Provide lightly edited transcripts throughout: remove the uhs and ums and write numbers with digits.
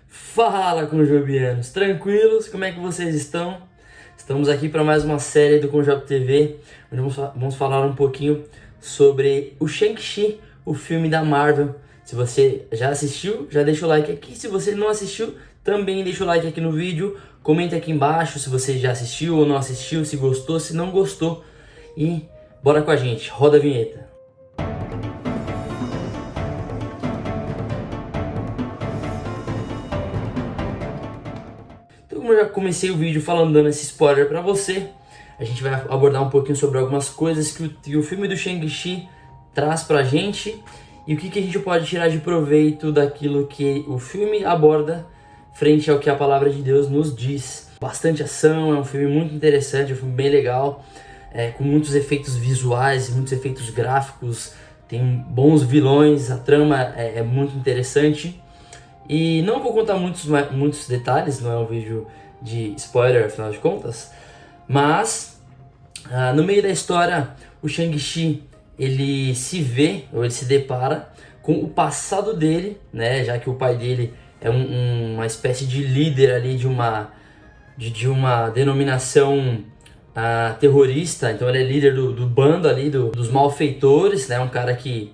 Fala, conjubianos, tranquilos? Como é que vocês estão? Estamos aqui para mais uma série do Conjob TV, onde vamos falar um pouquinho sobre o Shang-Chi, o filme da Marvel. Se você já assistiu, já deixa o like aqui. Se você não assistiu, também deixa o like aqui no vídeo. Comenta aqui embaixo se você já assistiu ou não assistiu, se gostou, se não gostou. E bora com a gente, roda a vinheta. Então, como eu já comecei o vídeo dando esse spoiler pra você, a gente vai abordar um pouquinho sobre algumas coisas que o filme do Shang-Chi traz pra gente e o que a gente pode tirar de proveito daquilo que o filme aborda frente ao que a palavra de Deus nos diz. Bastante ação, é um filme muito interessante, é um filme bem legal, com muitos efeitos visuais, muitos efeitos gráficos, tem bons vilões, a trama é muito interessante. E não vou contar muitos detalhes, não é um vídeo de spoiler, afinal de contas, mas no meio da história o Shang-Chi ele se vê, ou ele se depara com o passado dele, né, já que o pai dele é uma espécie de líder ali de uma denominação terrorista, então ele é líder do bando ali, dos malfeitores, né, um cara que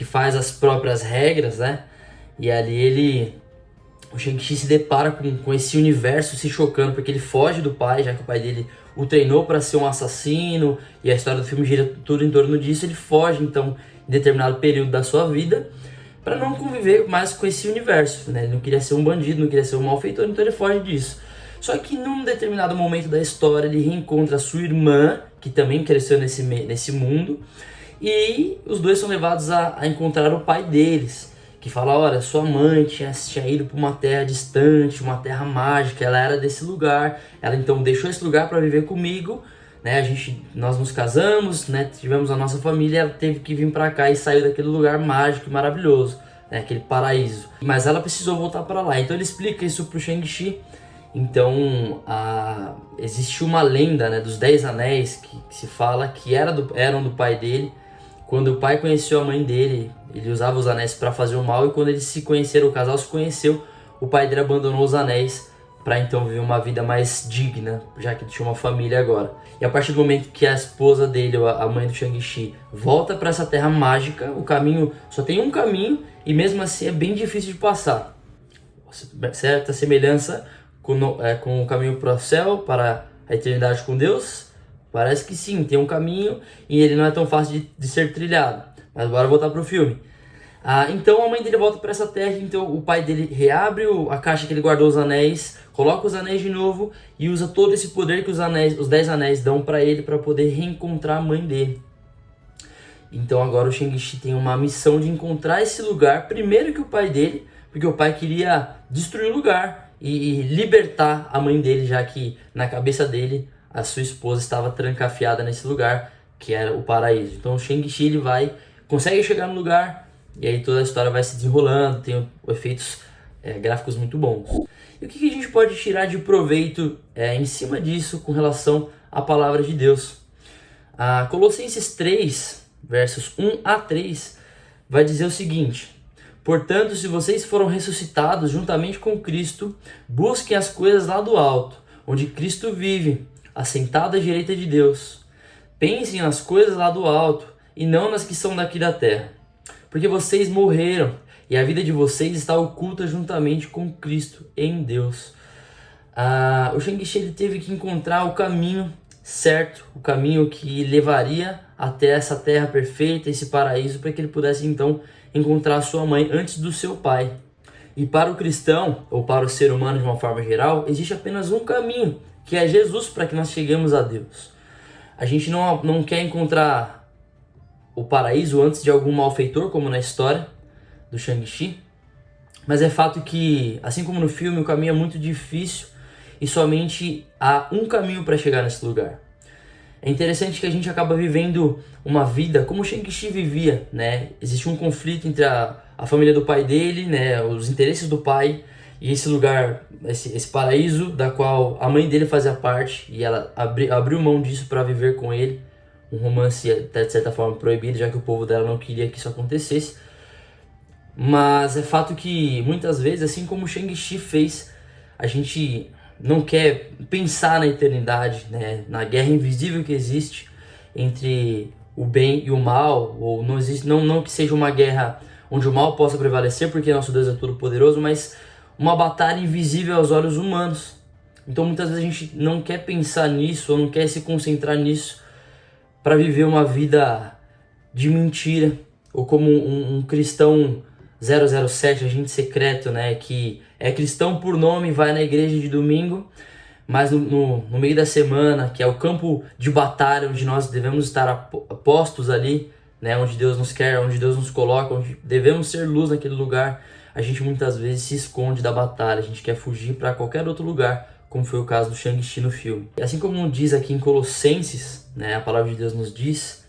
faz as próprias regras, né. E ali o Shang-Chi se depara com esse universo se chocando, porque ele foge do pai, já que o pai dele o treinou para ser um assassino, e a história do filme gira tudo em torno disso. Ele foge, então, em determinado período da sua vida, para não conviver mais com esse universo, né? Ele não queria ser um bandido, não queria ser um malfeitor, então ele foge disso. Só que num determinado momento da história, ele reencontra a sua irmã, que também cresceu nesse mundo, e os dois são levados a encontrar o pai deles, que fala, olha, sua mãe tinha ido para uma terra distante, uma terra mágica, ela era desse lugar, ela então deixou esse lugar para viver comigo, né, nós nos casamos, né, tivemos a nossa família, ela teve que vir para cá e sair daquele lugar mágico e maravilhoso, né, aquele paraíso, mas ela precisou voltar para lá, então ele explica isso pro Shang-Chi. Então, existe uma lenda, né, dos 10 anéis que se fala que eram do pai dele. Quando o pai conheceu a mãe dele, ele usava os anéis para fazer o mal, e quando eles se conheceram, o casal se conheceu, o pai dele abandonou os anéis para então viver uma vida mais digna, já que ele tinha uma família agora. E a partir do momento que a esposa dele, a mãe do Shang-Chi, volta para essa terra mágica, o caminho só tem um caminho e mesmo assim é bem difícil de passar. Certa semelhança com o caminho para o céu, para a eternidade com Deus. Parece que sim, tem um caminho e ele não é tão fácil de ser trilhado. Mas bora voltar pro filme. Então a mãe dele volta para essa terra, então o pai dele reabre a caixa que ele guardou os anéis, coloca os anéis de novo e usa todo esse poder que os 10 anéis dão para ele para poder reencontrar a mãe dele. Então agora o Shang-Chi tem uma missão de encontrar esse lugar primeiro que o pai dele, porque o pai queria destruir o lugar e libertar a mãe dele, já que na cabeça dele a sua esposa estava trancafiada nesse lugar, que era o paraíso. Então o Shang-Chi consegue chegar no lugar, e aí toda a história vai se desenrolando, tem efeitos gráficos muito bons. E o que a gente pode tirar de proveito em cima disso com relação à palavra de Deus? Colossenses 3, versos 1 a 3, vai dizer o seguinte: portanto, se vocês foram ressuscitados juntamente com Cristo, busquem as coisas lá do alto, onde Cristo vive, assentado à direita de Deus. Pensem nas coisas lá do alto e não nas que são daqui da terra. Porque vocês morreram e a vida de vocês está oculta juntamente com Cristo em Deus. O Shang-Chi ele teve que encontrar o caminho certo, o caminho que levaria até essa terra perfeita, esse paraíso, para que ele pudesse então encontrar sua mãe antes do seu pai. E para o cristão, ou para o ser humano de uma forma geral, existe apenas um caminho, que é Jesus, para que nós cheguemos a Deus. A gente não quer encontrar o paraíso antes de algum malfeitor, como na história do Shang-Chi, mas é fato que, assim como no filme, o caminho é muito difícil e somente há um caminho para chegar nesse lugar. É interessante que a gente acaba vivendo uma vida como o Shang-Chi vivia, né? Existe um conflito entre a família do pai dele, né? Os interesses do pai, e esse lugar, esse paraíso da qual a mãe dele fazia parte, e ela abriu mão disso para viver com ele, um romance até de certa forma proibido, já que o povo dela não queria que isso acontecesse. Mas é fato que muitas vezes, assim como o Shang-Chi fez, a gente não quer pensar na eternidade, né? Na guerra invisível que existe entre o bem e o mal, ou não existe, não que seja uma guerra onde o mal possa prevalecer, porque nosso Deus é todo poderoso, mas uma batalha invisível aos olhos humanos. Então muitas vezes a gente não quer pensar nisso, ou não quer se concentrar nisso para viver uma vida de mentira, ou como um cristão 007, agente secreto, né, que é cristão por nome, vai na igreja de domingo, mas no meio da semana, que é o campo de batalha, onde nós devemos estar postos ali, né, onde Deus nos quer, onde Deus nos coloca, onde devemos ser luz naquele lugar, a gente muitas vezes se esconde da batalha, a gente quer fugir para qualquer outro lugar, como foi o caso do Shang-Chi no filme. E assim como diz aqui em Colossenses, né, a palavra de Deus nos diz,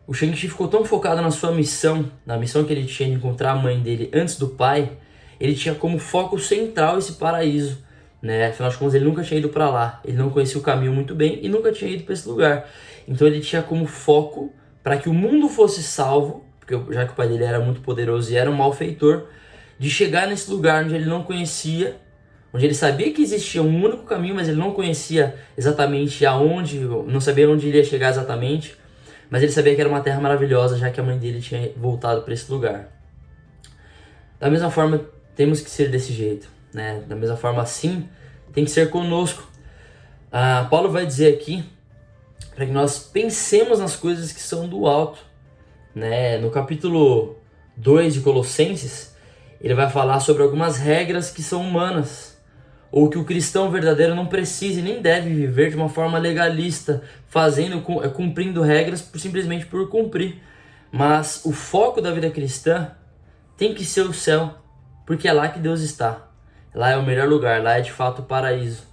o Shang-Chi ficou tão focado na sua missão, na missão que ele tinha de encontrar a mãe dele antes do pai, ele tinha como foco central esse paraíso, né? Afinal de contas, ele nunca tinha ido para lá, ele não conhecia o caminho muito bem e nunca tinha ido para esse lugar. Então ele tinha como foco para que o mundo fosse salvo, porque já que o pai dele era muito poderoso e era um malfeitor, de chegar nesse lugar onde ele não conhecia, onde ele sabia que existia um único caminho, mas ele não conhecia exatamente aonde, não sabia onde ele ia chegar exatamente. Mas ele sabia que era uma terra maravilhosa, já que a mãe dele tinha voltado para esse lugar. Da mesma forma, temos que ser desse jeito, né? Da mesma forma, assim, tem que ser conosco. Paulo vai dizer aqui para que nós pensemos nas coisas que são do alto, né? No capítulo 2 de Colossenses, ele vai falar sobre algumas regras que são humanas, ou que o cristão verdadeiro não precisa e nem deve viver de uma forma legalista, cumprindo regras simplesmente por cumprir. Mas o foco da vida cristã tem que ser o céu, porque é lá que Deus está. Lá é o melhor lugar, lá é de fato o paraíso.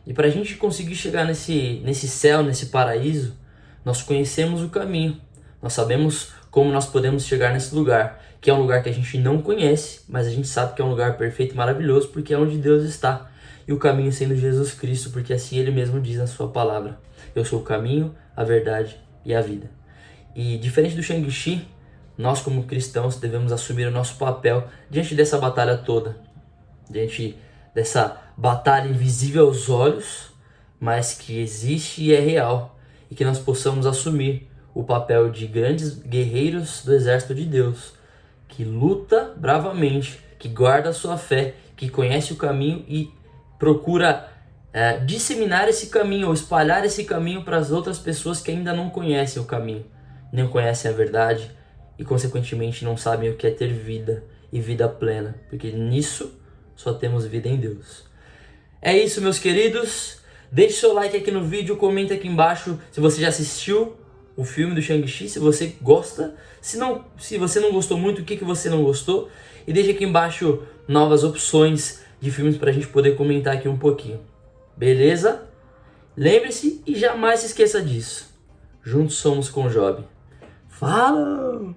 E para a gente conseguir chegar nesse céu, nesse paraíso, nós conhecemos o caminho. Nós sabemos como nós podemos chegar nesse lugar, que é um lugar que a gente não conhece, mas a gente sabe que é um lugar perfeito e maravilhoso, porque é onde Deus está. E o caminho sendo Jesus Cristo, porque assim ele mesmo diz na sua palavra: eu sou o caminho, a verdade e a vida. E diferente do Shang-Chi, nós como cristãos devemos assumir o nosso papel diante dessa batalha toda, diante dessa batalha invisível aos olhos, mas que existe e é real, e que nós possamos assumir o papel de grandes guerreiros do exército de Deus, que luta bravamente, que guarda a sua fé, que conhece o caminho e procura disseminar esse caminho ou espalhar esse caminho para as outras pessoas que ainda não conhecem o caminho, não conhecem a verdade e consequentemente não sabem o que é ter vida e vida plena, porque nisso só temos vida em Deus. É isso, meus queridos. Deixe seu like aqui no vídeo, comenta aqui embaixo se você já assistiu o filme do Shang-Chi, se você gosta, se você não gostou muito, o que você não gostou, e deixe aqui embaixo novas opções de filmes para a gente poder comentar aqui um pouquinho. Beleza? Lembre-se e jamais se esqueça disso. Juntos somos com Job. Fala!